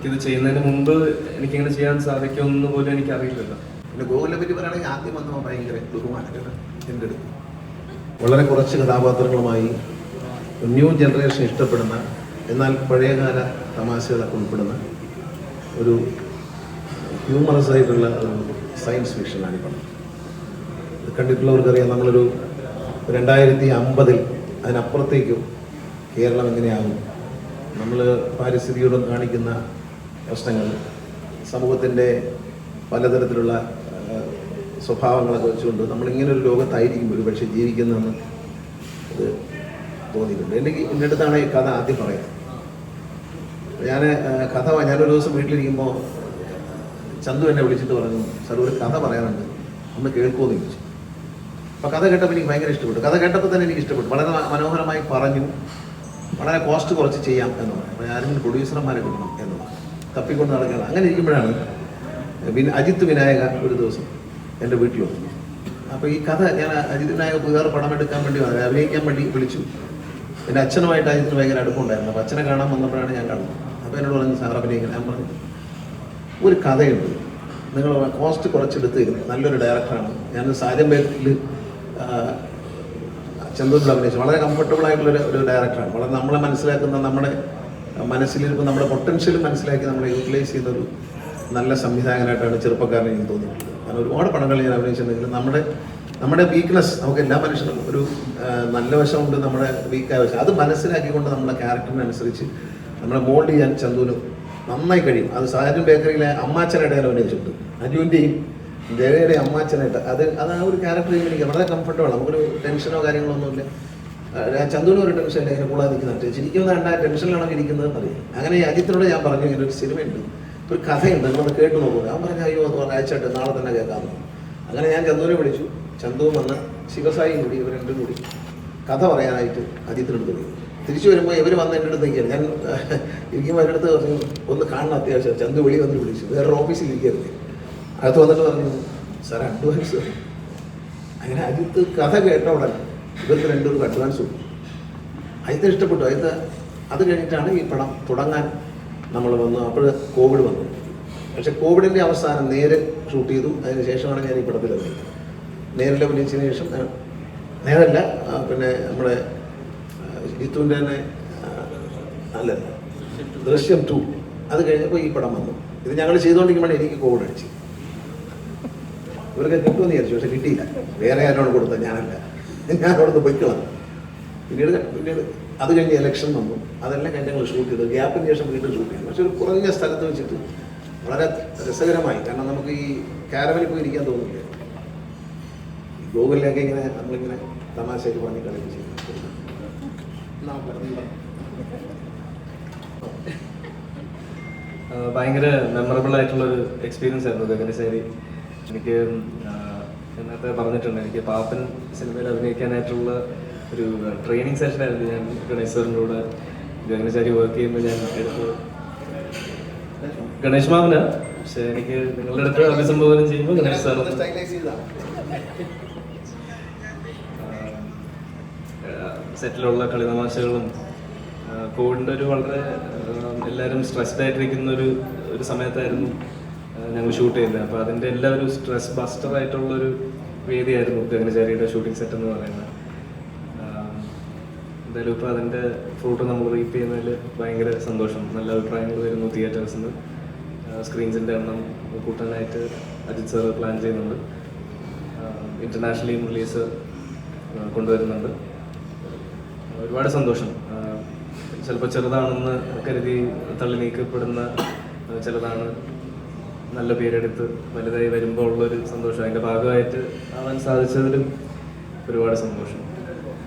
എനിക്കിത് ചെയ്യുന്നതിന് മുമ്പ് എനിക്കിങ്ങനെ ചെയ്യാൻ സാധിക്കുമെന്ന് പോലും എനിക്കറിയില്ലല്ലോ. പിന്നെ ഗോകുലിനെ പറ്റി പറയുകയാണെങ്കിൽ ആദ്യം വന്നപ്പോൾ ഭയങ്കര ബഹുമാനം എൻ്റെ അടുത്ത്. വളരെ കുറച്ച് കഥാപാത്രങ്ങളുമായി ന്യൂ ജനറേഷൻ ഇഷ്ടപ്പെടുന്ന എന്നാൽ പഴയകാല തമാശകളൊക്കെ ഉൾപ്പെടുന്ന ഒരു ഹ്യൂമറസ് ആയിട്ടുള്ള ഒരു സയൻസ് ഫിക്ഷനാണ് ഈ പടം. ഇത് കണ്ടിട്ടുള്ളവർക്കറിയാം, നമ്മളൊരു 2050 അതിനപ്പുറത്തേക്കും കേരളം എങ്ങനെയാകും, നമ്മൾ പാരിസ്ഥിതിയോട് കാണിക്കുന്ന പ്രശ്നങ്ങൾ, സമൂഹത്തിൻ്റെ പലതരത്തിലുള്ള സ്വഭാവങ്ങളൊക്കെ വെച്ചുകൊണ്ട് നമ്മളിങ്ങനെ ഒരു ലോകത്തായിരിക്കും ഒരു പക്ഷേ ജീവിക്കുന്നതെന്ന് അത് തോന്നിയിട്ടുണ്ട്. എൻ്റെ അടുത്താണ് ഈ കഥ ആദ്യം പറയുന്നത്. ഞാനൊരു ദിവസം വീട്ടിലിരിക്കുമ്പോൾ ചന്തു എന്നെ വിളിച്ചിട്ട് പറഞ്ഞു, സാർ ഒരു കഥ പറയാനുണ്ട്, ഒന്ന് കേൾക്കുമെന്ന് ചോദിച്ചു. അപ്പോൾ കഥ കേട്ടപ്പോൾ എനിക്ക് ഭയങ്കര ഇഷ്ടപ്പെട്ടു. കഥ കേട്ടപ്പോൾ തന്നെ എനിക്ക് ഇഷ്ടപ്പെട്ടു. വളരെ മനോഹരമായി പറഞ്ഞു, വളരെ കോസ്റ്റ് കുറച്ച് ചെയ്യാം എന്ന് പറഞ്ഞു. അപ്പോൾ ആരെങ്കിലും പ്രൊഡ്യൂസർമാരെ കിട്ടണം എന്ന് പറഞ്ഞു, തപ്പിക്കൊണ്ട് നടക്കണം. അങ്ങനെ ഇരിക്കുമ്പോഴാണ് അജിത്ത് വിനായക ഒരു ദിവസം എൻ്റെ വീട്ടിൽ വന്നു. അപ്പോൾ ഈ കഥ ഞാൻ അജിത്ത് വിനായക വേറെ പടം എടുക്കാൻ വേണ്ടി അഭിനയിക്കാൻ വേണ്ടി വിളിച്ചു. എൻ്റെ അച്ഛനുമായിട്ട് അജിത്തിന് ഭയങ്കര അടുപ്പമുണ്ടായിരുന്നു. അപ്പോൾ അച്ഛനെ കാണാൻ വന്നപ്പോഴാണ് ഞാൻ കാണുന്നത്. അപ്പോൾ എന്നോട് പറഞ്ഞു, സാർ അഭിനയിക്കണം. ഞാൻ പറഞ്ഞു, ഒരു കഥയുണ്ട്, നിങ്ങൾ കോസ്റ്റ് കുറച്ചെടുത്ത് നല്ലൊരു ഡയറക്ടറാണ്. ഞാൻ സാജൻ ബേക്കറിൽ ചന്ദ്രനിൽ അഭിനയിച്ചു. വളരെ കംഫർട്ടബിൾ ആയിട്ടുള്ളൊരു ഡയറക്ടറാണ്. വളരെ നമ്മളെ മനസ്സിലാക്കുന്ന, നമ്മുടെ മനസ്സിലിരിപ്പോൾ നമ്മുടെ പൊട്ടൻഷ്യൽ മനസ്സിലാക്കി നമ്മളെ യൂട്ടിലൈസ് ചെയ്യുന്നൊരു നല്ല സംവിധായകനായിട്ടാണ് ചെറുപ്പക്കാരനെ എനിക്ക് തോന്നിയിട്ടുള്ളത്. കാരണം ഒരുപാട് പടങ്ങൾ ഞാൻ അഭിനയിച്ചിട്ടുണ്ടെങ്കിൽ നമ്മുടെ വീക്ക്നെസ്, നമുക്ക് എല്ലാ മനുഷ്യനും ഒരു നല്ല വശമുണ്ട്, നമ്മുടെ വീക്കായ വശം, അത് മനസ്സിലാക്കിക്കൊണ്ട് നമ്മുടെ ക്യാരക്ടറിനനുസരിച്ച് നമ്മളെ മോൾഡ് ചെയ്യാൻ ചന്തുവിന് നന്നായി കഴിയും. അത് സാജൻ ബേക്കറിയിലെ അമ്മാച്ചനായിട്ട് ഞാൻ അഭിനയിച്ചിട്ടുണ്ട്. അജുവിൻ്റെയും ജയയുടെയും അമ്മാച്ചനായിട്ട് അത് ആ ഒരു ക്യാരക്ടർ എനിക്ക് വളരെ കംഫർട്ടബിളാണ്. നമുക്കൊരു ടെൻഷനോ കാര്യങ്ങളോ ഒന്നുമില്ല. ചന്തുവിനും ഒരു ടെൻഷൻ ഇങ്ങനെ കൂടാതെ നിൽക്കുന്നുണ്ട്. ശരിക്കും കണ്ട ടെൻഷനിലാണോ ഇരിക്കുന്നത് എന്നറിയാം. അങ്ങനെ അജിത്തിനോട് ഞാൻ പറഞ്ഞു, ഇങ്ങനെ ഒരു സിനിമയുണ്ട്, ഒരു കഥയുണ്ട്, നമ്മളത് കേട്ട് നോക്കുക. ഞാൻ പറഞ്ഞു, അയ്യോ അത് അയച്ചിട്ട് നാളെ തന്നെ കേൾക്കാമെന്ന്. അങ്ങനെ ഞാൻ ചന്തുവിനെ വിളിച്ചു. ചന്തുവും വന്ന് ശിവസായിയും കൂടി ഇവർ രണ്ടും കൂടി കഥ പറയാനായിട്ട് അജിത്തിനെടുത്ത് പോയി. തിരിച്ചു വരുമ്പോൾ ഇവർ വന്ന് എൻ്റെ അടുത്ത് നിൽക്കുകയാണ്. ഞാൻ ഇരിക്കുമ്പോൾ എൻ്റെ അടുത്ത് പറഞ്ഞു, ഒന്ന് കാണണം അത്യാവശ്യം. ചന്തു വെളി വന്ന് വിളിച്ചു, വേറൊരു ഓഫീസിൽ ഇരിക്കരുത്. അകത്ത് വന്നിട്ട് പറഞ്ഞു, സാർ അഡ്വാൻസ്. അങ്ങനെ അജിത്ത് കഥ കേട്ട ഉടനെ ഇവർക്ക് രണ്ടുപേർക്ക് അഡ്വാൻസ് കൊടുത്തു. അജിത്തിന് ഇഷ്ടപ്പെട്ടു. അത് കഴിഞ്ഞിട്ടാണ് ഈ പടം തുടങ്ങാൻ നമ്മൾ വന്നു. അപ്പോൾ കോവിഡ് വന്നു. പക്ഷെ കോവിഡിൻ്റെ അവസാനം നേരെ ഷൂട്ട് ചെയ്തു. അതിന് ശേഷമാണ് ഞാൻ ഈ പടത്തിൽ അഭിനയിച്ചത്. നേരിൽ അഭിനയിച്ചതിന് ശേഷം നേരല്ല, പിന്നെ നമ്മുടെ ജിത്തുവിൻ്റെ തന്നെ അല്ല ദൃശ്യം 2 അത് കഴിഞ്ഞപ്പോൾ ഈ പടം വന്നു. ഇത് ഞങ്ങൾ ചെയ്തുകൊണ്ടിരിക്കുമ്പോൾ എനിക്ക് കോവിഡ് അടിച്ചു. ഇവർക്ക് കിട്ടുമെന്ന് വിചാരിച്ചു, പക്ഷെ കിട്ടിയില്ല. വേറെ ആരോട് കൊടുത്തത്, ഞാനല്ല. ഞാൻ അവിടുന്ന് പൊയ്ക്കളാണ്. പിന്നീട് അത് കഴിഞ്ഞ് ഇലക്ഷൻ വന്നു. അതെല്ലാം കഴിഞ്ഞ് ഞങ്ങൾ ഷൂട്ട് ചെയ്തു. ഗ്യാപ്പിന് ശേഷം വീണ്ടും ഷൂട്ട് ചെയ്തു. പക്ഷെ ഒരു കുറഞ്ഞ സ്ഥലത്ത് വെച്ചിട്ട് വളരെ രസകരമായി. കാരണം നമുക്ക് ഈ കാരവനിൽ പോയി ഇരിക്കാൻ തോന്നില്ല. ഗൂഗിളിലൊക്കെ ഇങ്ങനെ നമ്മളിങ്ങനെ തമാശയ്ക്ക് പറഞ്ഞ് കളിച്ച് ചെയ്യും. ഭയങ്കര മെമ്മറബിൾ ആയിട്ടുള്ളൊരു എക്സ്പീരിയൻസ് ആയിരുന്നു ഗഗനശേരി. എനിക്ക് നേരത്തെ പറഞ്ഞിട്ടുണ്ട്, എനിക്ക് പാപ്പൻ സിനിമയിൽ അഭിനയിക്കാനായിട്ടുള്ള ഒരു ട്രെയിനിങ് സെഷനായിരുന്നു ഞാൻ ഗണേഷ് സാറിൻ്റെ കൂടെ ഗഗനശേരി വർക്ക് ചെയ്യുമ്പോൾ ഞാൻ എടുത്തത്. ഗണേഷ് മാമന്, പക്ഷെ എനിക്ക് നിങ്ങളുടെ അടുത്ത് അഭിസംബോധന ചെയ്യുമ്പോൾ ഗണേഷ് സാർ സെറ്റിലുള്ള കളിതമാശകളും കോവിഡിൻ്റെ ഒരു വളരെ എല്ലാവരും സ്ട്രെസ്ഡ് ആയിട്ടിരിക്കുന്ന ഒരു സമയത്തായിരുന്നു ഞങ്ങൾ ഷൂട്ട് ചെയ്യുന്നത്. അപ്പോൾ അതിൻ്റെ എല്ലാ ഒരു സ്ട്രെസ് ബസ്റ്റർ ആയിട്ടുള്ളൊരു വേദിയായിരുന്നു ഗഗനചാരിയുടെ ഷൂട്ടിംഗ് സെറ്റ് എന്ന് പറയുന്നത്. എന്തായാലും ഇപ്പോൾ അതിൻ്റെ ഫ്രൂട്ട് നമ്മൾ റീപ്പ് ചെയ്യുന്നതിൽ ഭയങ്കര സന്തോഷം. നല്ല അഭിപ്രായങ്ങൾ വരുന്നു. തിയേറ്റേഴ്സിൽ നിന്ന് സ്ക്രീൻസിൻ്റെ എണ്ണം കൂട്ടാനായിട്ട് അജിത് സാർ പ്ലാൻ ചെയ്യുന്നുണ്ട്. ഇൻ്റർനാഷണലിയും റിലീസ് കൊണ്ടുവരുന്നുണ്ട്. ഒരുപാട് സന്തോഷം. ചിലപ്പോൾ ചെറുതാണെന്ന് കരുതി തള്ളി നീക്കപ്പെടുന്ന ചിലതാണ് നല്ല പേരെടുത്ത് വലുതായി വരുമ്പോൾ ഉള്ളൊരു സന്തോഷം. അതിൻ്റെ ഭാഗമായിട്ട് ആവാൻ സാധിച്ചതിലും ഒരുപാട് സന്തോഷം.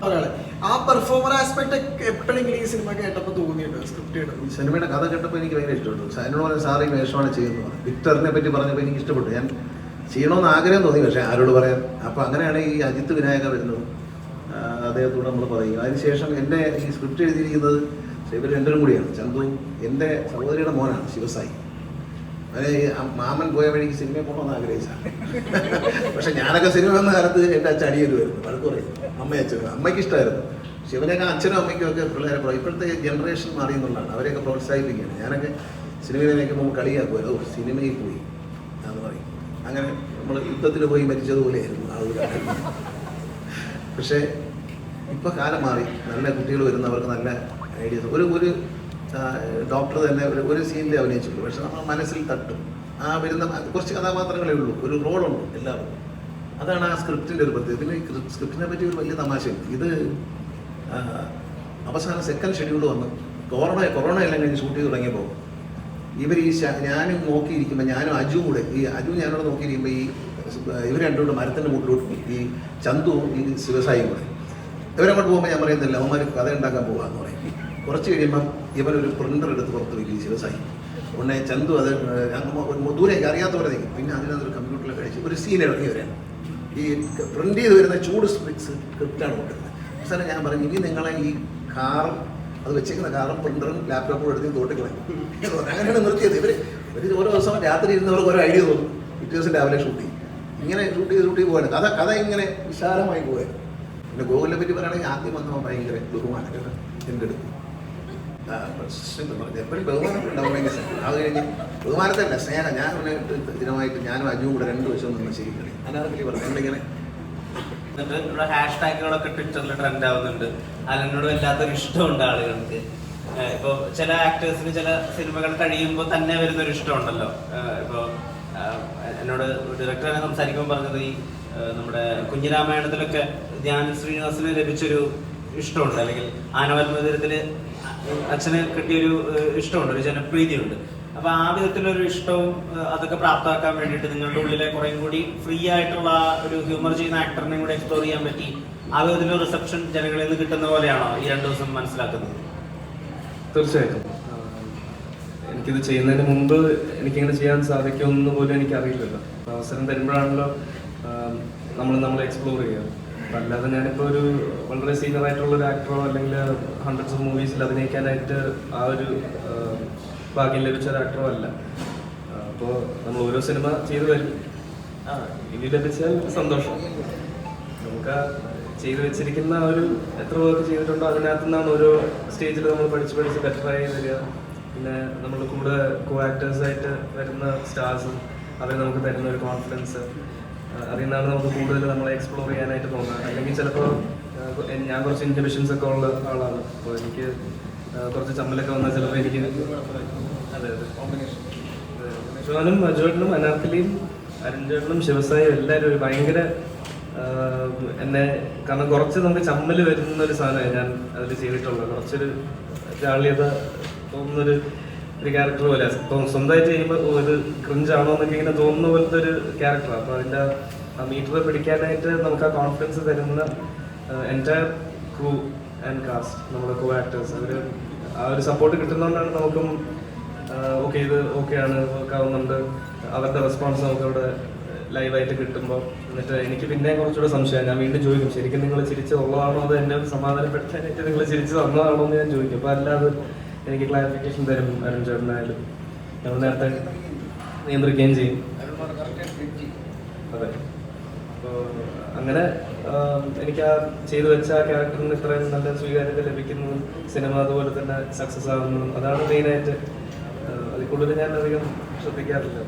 ആ പെർഫോമർ ആസ്പെക്ട് എപ്പോഴെങ്കിലും ഈ സിനിമ കേട്ടപ്പോൾ തോന്നിയിട്ടുണ്ട്? സ്ക്രിപ്റ്റ് സിനിമയുടെ കഥ കേട്ടപ്പോൾ എനിക്ക് ഭയങ്കര ഇഷ്ടപ്പെട്ടു. എന്നോട് പറഞ്ഞ സാർ ഈ വേഷമാണ് ചെയ്യുന്നത്. വിക്ടറിനെ പറ്റി പറഞ്ഞപ്പോൾ എനിക്ക് ഇഷ്ടപ്പെട്ടു. ഞാൻ ചെയ്യണമെന്ന് ആഗ്രഹം തോന്നി, പക്ഷേ ആരോട് പറയാൻ. അപ്പോൾ അങ്ങനെയാണ് ഈ അജിത്ത് വിനായക വരുന്നത്. അദ്ദേഹത്തോട് നമ്മൾ പറയും. അതിനുശേഷം എൻ്റെ ഈ സ്ക്രിപ്റ്റ് എഴുതിയിരിക്കുന്നത് ഇവർ രണ്ടും കൂടിയാണ്. ചന്തു എൻ്റെ സഹോദരിയുടെ മോനാണ്, ശിവസായി. മാമൻ പോയ വഴിക്ക് സിനിമയെ പോകണമെന്ന് ആഗ്രഹിച്ചാണ്. പക്ഷെ ഞാനൊക്കെ സിനിമ വന്ന കാലത്ത് എൻ്റെ അച്ഛൻ അടിയേരുമായിരുന്നു, വഴക്ക് പറയും. അമ്മയച്ഛനും അമ്മയ്ക്ക് ഇഷ്ടമായിരുന്നു. ശിവനൊക്കെ അച്ഛനും അമ്മയ്ക്കും ഒക്കെ പിള്ളേരെ ഇപ്പോഴത്തെ ജനറേഷൻ മാറി എന്നുള്ളതാണ്. അവരെയൊക്കെ പ്രോത്സാഹിപ്പിക്കുകയാണ്. ഞാനൊക്കെ സിനിമയിൽ നയിക്കുമ്പോൾ നമ്മൾ കളിയാക്കുമല്ലോ, സിനിമയിൽ പോയി എന്ന് പറയും. അങ്ങനെ നമ്മൾ യുദ്ധത്തിൽ പോയി മരിച്ചതുപോലെയായിരുന്നു ആളുകൾ. പക്ഷേ ഇപ്പോൾ കാലം മാറി, നല്ല കുട്ടികൾ വരുന്നവർക്ക് നല്ല ഐഡിയസ്. ഒരു ഡോക്ടർ തന്നെ ഒരു സീനിൽ അഭിനയിച്ചുള്ളൂ, പക്ഷെ നമ്മൾ മനസ്സിൽ തട്ടും. ആ വരുന്ന കുറച്ച് കഥാപാത്രങ്ങളേ ഉള്ളൂ, ഒരു റോളുണ്ട് എല്ലാവർക്കും. അതാണ് ആ സ്ക്രിപ്റ്റിൻ്റെ ഒരു പ്രത്യേകത. പിന്നെ ഈ സ്ക്രിപ്റ്റിനെ പറ്റി ഒരു വലിയ തമാശയുണ്ട്. ഇത് അവസാനം സെക്കൻഡ് ഷെഡ്യൂൾ വന്നു. കൊറോണ എല്ലാം കഴിഞ്ഞ് ഷൂട്ട് ചെയ്ത് തുടങ്ങിയപ്പോൾ ഇവർ ഞാനും നോക്കിയിരിക്കുമ്പോൾ, ഞാനും അജുവും കൂടെ, ഈ അജു ഞാനോട് നോക്കിയിരിക്കുമ്പോൾ ഇവർ രണ്ടുകൂടെ മരത്തിൻ്റെ മുകളിലോട്ട് പോയി, ഈ ചന്തുവും ഈ ശിവസായിയും കൂടെ. ഇവരങ്ങോട്ട് പോകുമ്പോൾ ഞാൻ പറയുന്നില്ല, അവന്മാർ കഥ ഉണ്ടാക്കാൻ പോകാമെന്ന് പറയും. കുറച്ച് കഴിയുമ്പം ഇവരൊരു പ്രിൻ്റർ എടുത്ത് പുറത്ത് വയ്ക്കും ശിവസായി. ഉടനെ ചന്തു അത് ദൂരേക്ക് അറിയാത്തവരെ നിൽക്കും. പിന്നെ അതിനകത്തൊരു കമ്പ്യൂട്ടറിലൊക്കെ അടിച്ച് ഒരു സീൻ ഇറങ്ങി വരാണ്. ഈ പ്രിൻ്റ് ചെയ്ത് വരുന്ന ചൂട് സ്ക്രിപ്റ്റാണ് കൊടുക്കുന്നത്. അവസാനം ഞാൻ പറഞ്ഞു, ഇനി നിങ്ങളെ ഈ കാറും അത് വെച്ചേക്കുന്ന കാറും പ്രിൻ്ററും ലാപ്ടോപ്പും എടുത്ത് തോട്ടിക്കളയും. അങ്ങനെയാണ് നിർത്തിയത്. ഇവർ ഓരോ ദിവസം രാത്രി ഇരുന്നവർക്ക് ഓരോ ഐഡിയ തോന്നും. പിറ്റേ ദിവസം രാവിലെ ഷൂട്ട് ചെയ്യും. ഇങ്ങനെ ഷൂട്ട് ചെയ്ത് പോവാണ്. കഥ ഇങ്ങനെ വിശാലമായി പോവുകയാണ്. പിന്നെ ഗോകുലിനെ പറ്റി പറയുകയാണെങ്കിൽ ആദ്യം വന്നപ്പോൾ ഭയങ്കര ബഹുമാനമൊക്കെ എൻ്റെ അടുത്ത് പറഞ്ഞു. എപ്പോഴും ബഹുമാനമൊക്കെ ഉണ്ടാവും, ഭയങ്കര സ്നേഹം. അത് കഴിഞ്ഞ് ബഹുമാനത്തല്ല സ്നേഹം. ഞാൻ ഇതിനമായിട്ട് ഞാനും അജുവും കൂടെ 2 വർഷം നിന്ന് ശരി കളി അനാർക്കലി പറഞ്ഞു. എന്നിങ്ങനെ എന്നിട്ട് ഇവിടെ ഹാഷ് ടാഗുകളൊക്കെ ട്വിറ്ററിൽ ട്രെൻഡ് ആവുന്നുണ്ട്. അലനോട് വല്ലാത്തൊരു ഇഷ്ടമുണ്ട് ആളുകൾക്ക്. ഇപ്പോൾ ചില ആക്ടേഴ്സിന് ചില സിനിമകൾ കഴിയുമ്പോൾ തന്നെ വരുന്നൊരു ഇഷ്ടമുണ്ടല്ലോ. ഇപ്പോൾ എന്നോട് ഡയറക്ടർ തന്നെ സംസാരിക്കുമ്പോൾ പറഞ്ഞത് ഈ നമ്മുടെ കുഞ്ഞിരാമായണത്തിലൊക്കെ ധ്യാൻ ശ്രീനിവാസന് ലഭിച്ചൊരു ഇഷ്ടമുണ്ട്, അല്ലെങ്കിൽ ആനവൽമന്ദിരത്തിൽ അച്ഛന് കിട്ടിയൊരു ഇഷ്ടമുണ്ട്, ഒരു ജനപ്രീതിയുണ്ട്. അപ്പൊ ആ വിധത്തിലൊരു ഇഷ്ടവും അതൊക്കെ പ്രാപ്തമാക്കാൻ വേണ്ടിയിട്ട് നിങ്ങളുടെ ഉള്ളിലെ കുറേ കൂടി ഫ്രീ ആയിട്ടുള്ള ഒരു ഹ്യൂമർ ചെയ്യുന്ന ആക്ടറിനെയും കൂടെ എക്സ്പ്ലോർ ചെയ്യാൻ പറ്റി. ആ വിധത്തിലൊരു റിസപ്ഷൻ ജനങ്ങളിൽ നിന്ന് കിട്ടുന്ന പോലെയാണോ ഈ 2 ദിവസം മനസ്സിലാക്കുന്നത്? തീർച്ചയായിട്ടും. എനിക്കിത് ചെയ്യുന്നതിന് മുമ്പ് എനിക്കിങ്ങനെ ചെയ്യാൻ സാധിക്കുമെന്ന് പോലും എനിക്കറിയില്ലല്ലോ. അവസരം തരുമ്പോഴാണല്ലോ നമ്മൾ എക്സ്പ്ലോർ ചെയ്യുക. അപ്പം അല്ലാതെ ഞാനിപ്പോൾ ഒരു വളരെ സീനിയർ ആയിട്ടുള്ള ഒരു ആക്ടറോ അല്ലെങ്കിൽ ഹൺഡ്രഡ്സ് ഓഫ് മൂവീസിൽ അഭിനയിക്കാനായിട്ട് ആ ഒരു ഭാഗ്യം ലഭിച്ച ഒരു ആക്ടറോ അല്ല. അപ്പോൾ നമ്മൾ ഓരോ സിനിമ ചെയ്തു വരും. ഇനി ലഭിച്ചാൽ സന്തോഷം. നമുക്ക് ചെയ്തു വെച്ചിരിക്കുന്ന ഒരു എത്ര വർക്ക് ചെയ്തിട്ടുണ്ടോ അതിനകത്തു നിന്നാണ് ഓരോ സ്റ്റേജിൽ നമ്മൾ പഠിച്ച് ബെറ്ററായി വരിക. പിന്നെ നമ്മൾ കൂടെ കോ ആക്ടേഴ്സായിട്ട് വരുന്ന സ്റ്റാർസും അവർ നമുക്ക് തരുന്ന ഒരു കോൺഫിഡൻസ്, അതിൽ നിന്നാണ് നമുക്ക് കൂടുതൽ നമ്മളെ എക്സ്പ്ലോർ ചെയ്യാനായിട്ട് തോന്നുക. അല്ലെങ്കിൽ ചിലപ്പോൾ ഞാൻ കുറച്ച് ഇൻഹിബിഷൻസ് ഒക്കെ ഉള്ള ആളാണ്. അപ്പോൾ എനിക്ക് കുറച്ച് ചമ്മലൊക്കെ വന്നാൽ ചിലപ്പോൾ എനിക്ക് അതെ ഷോനും അജുവേട്ടനും അനാർക്കലിയും അരുൺചേട്ടനും ശിവസായും എല്ലാവരും ഒരു ഭയങ്കര എന്നെ, കാരണം കുറച്ച് നമുക്ക് ചമ്മൽ വരുന്ന ഒരു സാധനമാണ് ഞാൻ അതിൽ ചെയ്തിട്ടുള്ളത്. കുറച്ചൊരു ജാള്യത തോന്നുന്നൊരു ക്യാരക്ടർ പോലെ സ്വന്തമായിട്ട് ചെയ്യുമ്പോൾ ഇത് ക്രിഞ്ചാണോ എന്നൊക്കെ ഇങ്ങനെ തോന്നുന്ന പോലത്തെ ഒരു ക്യാരക്ടറാണ്. അപ്പോൾ അതിൻ്റെ ആ മീറ്റർ പിടിക്കാനായിട്ട് നമുക്ക് ആ കോൺഫിഡൻസ് തരുന്ന എൻറ്റയർ ക്രൂ ആൻഡ് കാസ്റ്റ്, നമ്മുടെ കോ ആക്ടേഴ്സ്, അവർ ആ ഒരു സപ്പോർട്ട് കിട്ടുന്നതുകൊണ്ടാണ് നമുക്കും ഓക്കെ ഇത് ഓക്കെയാണ്, വർക്ക് ആവുന്നുണ്ട്. അവരുടെ റെസ്പോൺസ് നമുക്ക് അവിടെ ലൈവായിട്ട് കിട്ടുമ്പോൾ എന്നിട്ട് എനിക്ക് പിന്നെ കുറച്ചുകൂടെ സംശയം. ഞാൻ വീണ്ടും ചോദിക്കും, ശരിക്കും നിങ്ങൾ ചിരിച്ചതുള്ളതാണോ അത് എന്നെ സമാധാനപ്പെടുത്താനായിട്ട് നിങ്ങൾ ചിരിച്ചു തന്നതാണോ എന്ന് ഞാൻ ചോദിക്കും. അപ്പോൾ അല്ലാതെ എനിക്ക് ക്ലാരിഫിക്കേഷൻ തരും അരുൺ ചേട്ടനായാലും. ഞങ്ങൾ നേരത്തെ നിയന്ത്രിക്കുകയും ചെയ്യും. അതെ. അപ്പോൾ അങ്ങനെ എനിക്ക് ആ ചെയ്തു വെച്ച ആ ക്യാരക്ടറിന് ഇത്രയും നല്ല സ്വീകാര്യത ലഭിക്കുന്നതും സിനിമ അതുപോലെ തന്നെ സക്സസ് ആകുന്നതും അതാണ് മെയിനായിട്ട്. അതിൽ കൂടുതൽ ഞാൻ അധികം ശ്രദ്ധിക്കാറില്ല.